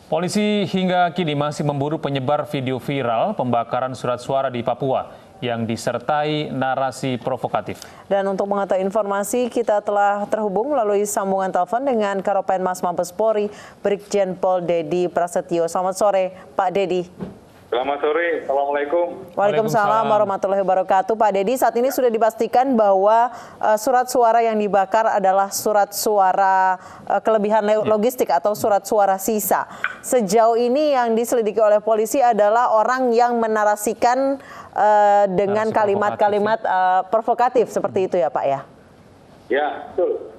Polisi hingga kini masih memburu penyebar video viral pembakaran surat suara di Papua yang disertai narasi provokatif. Dan untuk mengetahui informasi, kita telah terhubung melalui sambungan telepon dengan Karopenmas Mabes Polri, Brigjen Pol Dedi Prasetyo. Selamat sore, Pak Dedi. Selamat sore, Assalamualaikum. Waalaikumsalam warahmatullahi wabarakatuh. Pak Dedi, saat ini sudah dipastikan bahwa surat suara yang dibakar adalah surat suara kelebihan logistik atau surat suara sisa. Sejauh ini yang diselidiki oleh polisi adalah orang yang menarasikan dengan kalimat-kalimat provokatif seperti itu ya Pak ya? Ya, betul.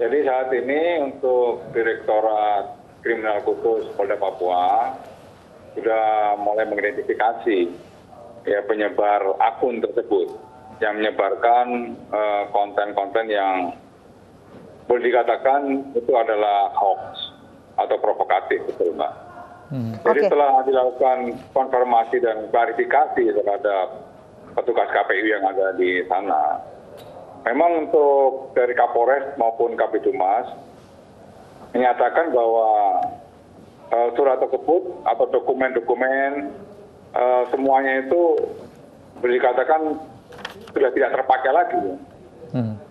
Jadi saat ini untuk Direktorat Kriminal Khusus Polda Papua sudah mulai mengidentifikasi ya penyebar akun tersebut yang menyebarkan konten-konten yang boleh dikatakan itu adalah hoax atau provokatif, betul Mbak. Jadi setelah dilakukan konfirmasi dan klarifikasi terhadap petugas KPU yang ada di sana, memang untuk dari Kapolres maupun Kabitumas menyatakan bahwa surat tersebut atau dokumen-dokumen semuanya itu boleh dikatakan sudah tidak terpakai lagi.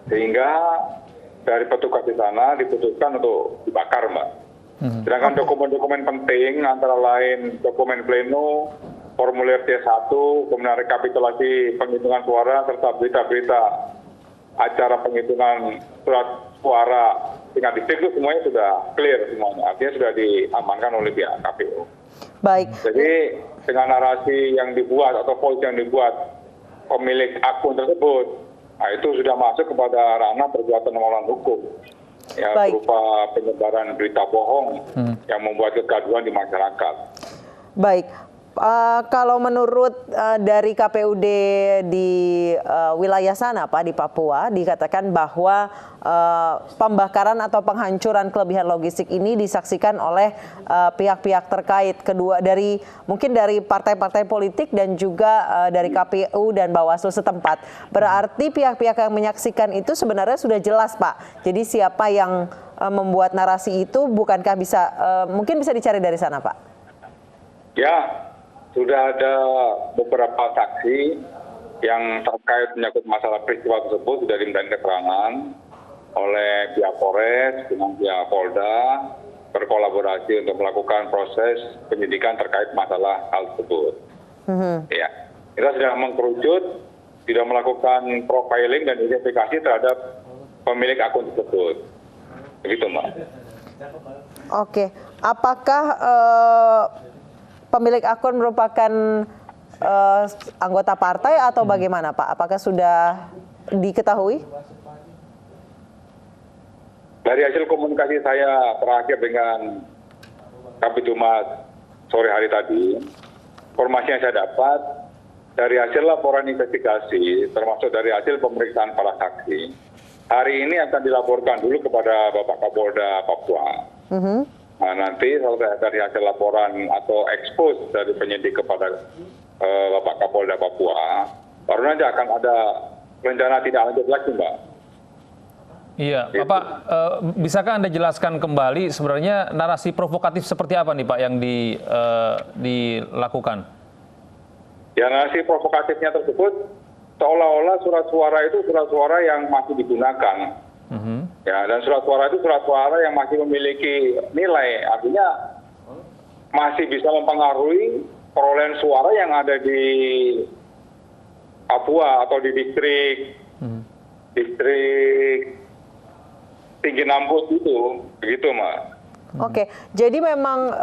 Sehingga dari petugas di sana diputuskan untuk dibakar, Mbak. Sedangkan dokumen-dokumen penting antara lain dokumen pleno, formulir C1, kemudian rekapitulasi penghitungan suara, serta berita-berita acara penghitungan surat suara tingkat distrik itu semuanya sudah clear semuanya. Artinya sudah diamankan oleh pihak KPU. Baik. Jadi dengan narasi yang dibuat atau voice yang dibuat pemilik akun tersebut, nah itu sudah masuk kepada ranah perbuatan melawan hukum. Ya, berupa penyebaran berita bohong yang membuat kegaduhan di masyarakat. Baik. Kalau menurut dari KPUD di wilayah sana, Pak, di Papua, dikatakan bahwa pembakaran atau penghancuran kelebihan logistik ini disaksikan oleh pihak-pihak terkait, kedua mungkin dari partai-partai politik dan juga dari KPU dan Bawaslu setempat. Berarti pihak-pihak yang menyaksikan itu sebenarnya sudah jelas, Pak. Jadi siapa yang membuat narasi itu, bukankah mungkin bisa dicari dari sana, Pak? Ya. Sudah ada beberapa saksi yang terkait menyangkut masalah peristiwa tersebut sudah diminta keterangan oleh pihak Polres dengan pihak Polda berkolaborasi untuk melakukan proses penyidikan terkait masalah hal tersebut. Ya, kita sudah mengkerucut, sudah melakukan profiling dan identifikasi terhadap pemilik akun tersebut. Begitu, Mbak. Oke, apakah pemilik akun merupakan anggota partai atau bagaimana, Pak? Apakah sudah diketahui? Dari hasil komunikasi saya terakhir dengan Kabitumas sore hari tadi, informasi yang saya dapat dari hasil laporan investigasi, termasuk dari hasil pemeriksaan para saksi, hari ini akan dilaporkan dulu kepada Bapak Kapolda Papua. Nah, nanti dari hasil laporan atau ekspos dari penyidik kepada Bapak Kapolda Papua, baru nanti akan ada rencana tidak lanjut lagi, Mbak. Iya, Bapak, bisakah Anda jelaskan kembali sebenarnya narasi provokatif seperti apa nih Pak yang dilakukan? Ya, narasi provokatifnya tersebut seolah-olah surat suara itu surat suara yang masih digunakan. Ya, dan surat suara itu surat suara yang masih memiliki nilai, artinya masih bisa mempengaruhi perolehan suara yang ada di Papua atau di distrik Tinggi Nambut itu, begitu, Mbak. Oke, jadi memang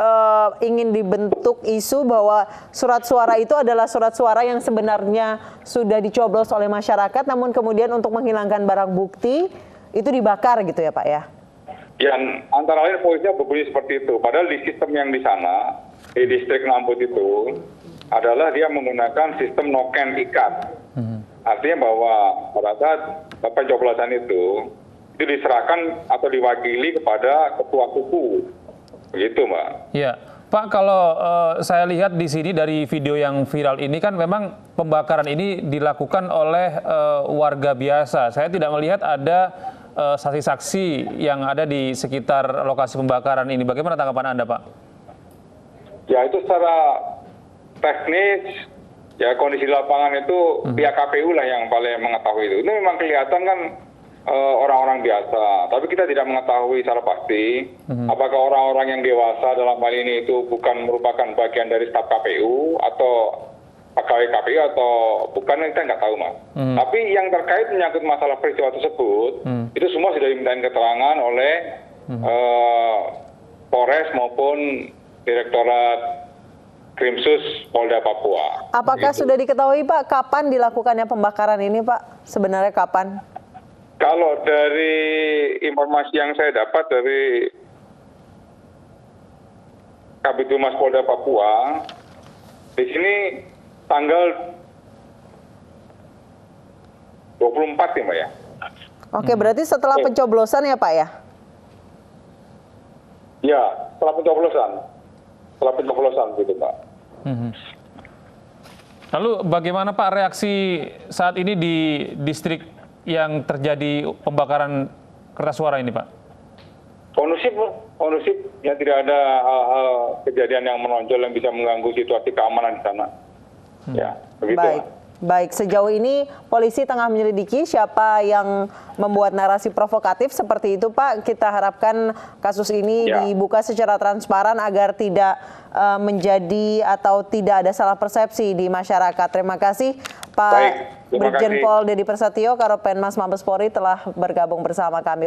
ingin dibentuk isu bahwa surat suara itu adalah surat suara yang sebenarnya sudah dicoblos oleh masyarakat, namun kemudian untuk menghilangkan barang bukti itu dibakar gitu ya Pak ya? Ya, antara lain voice-nya berbunyi seperti itu. Padahal di sistem yang di sana, di distrik Nambut itu, adalah dia menggunakan sistem noken ikat. Artinya bahwa pada saat pencoblosan itu diserahkan atau diwakili kepada ketua suku. Begitu, Mbak. Iya. Pak, kalau saya lihat di sini dari video yang viral ini kan memang pembakaran ini dilakukan oleh warga biasa. Saya tidak melihat ada saksi-saksi yang ada di sekitar lokasi pembakaran ini. Bagaimana tanggapan Anda, Pak? Ya itu secara teknis, ya kondisi lapangan itu pihak KPU lah yang paling mengetahui itu. Ini memang kelihatan kan orang-orang biasa, tapi kita tidak mengetahui secara pasti apakah orang-orang yang dewasa dalam hal ini itu bukan merupakan bagian dari staf KPU atau pegawai KPU atau bukan, kita nggak tahu, Mas. Tapi yang terkait menyangkut masalah peristiwa tersebut, itu semua sudah dimintain keterangan oleh Polres maupun Direktorat Krimsus Polda Papua. Apakah sudah diketahui Pak kapan dilakukannya pembakaran ini Pak? Sebenarnya kapan? Kalau dari informasi yang saya dapat dari Kabid Humas Polda Papua, di sini tanggal 24 ya Mbak ya. Oke, berarti setelah pencoblosan ya Pak ya? Ya, setelah pencoblosan. Setelah pencoblosan gitu Pak. Lalu bagaimana Pak reaksi saat ini di distrik yang terjadi pembakaran kertas suara ini Pak? Kondusif, ya tidak ada hal-hal kejadian yang menonjol yang bisa mengganggu situasi keamanan di sana. Ya, begitu. Baik. Sejauh ini polisi tengah menyelidiki siapa yang membuat narasi provokatif seperti itu Pak. Kita harapkan kasus ini dibuka secara transparan agar tidak menjadi atau tidak ada salah persepsi di masyarakat. Terima kasih Pak Brigjen Pol Dedi Prasetyo, Karopenmas Mabes Polri telah bergabung bersama kami.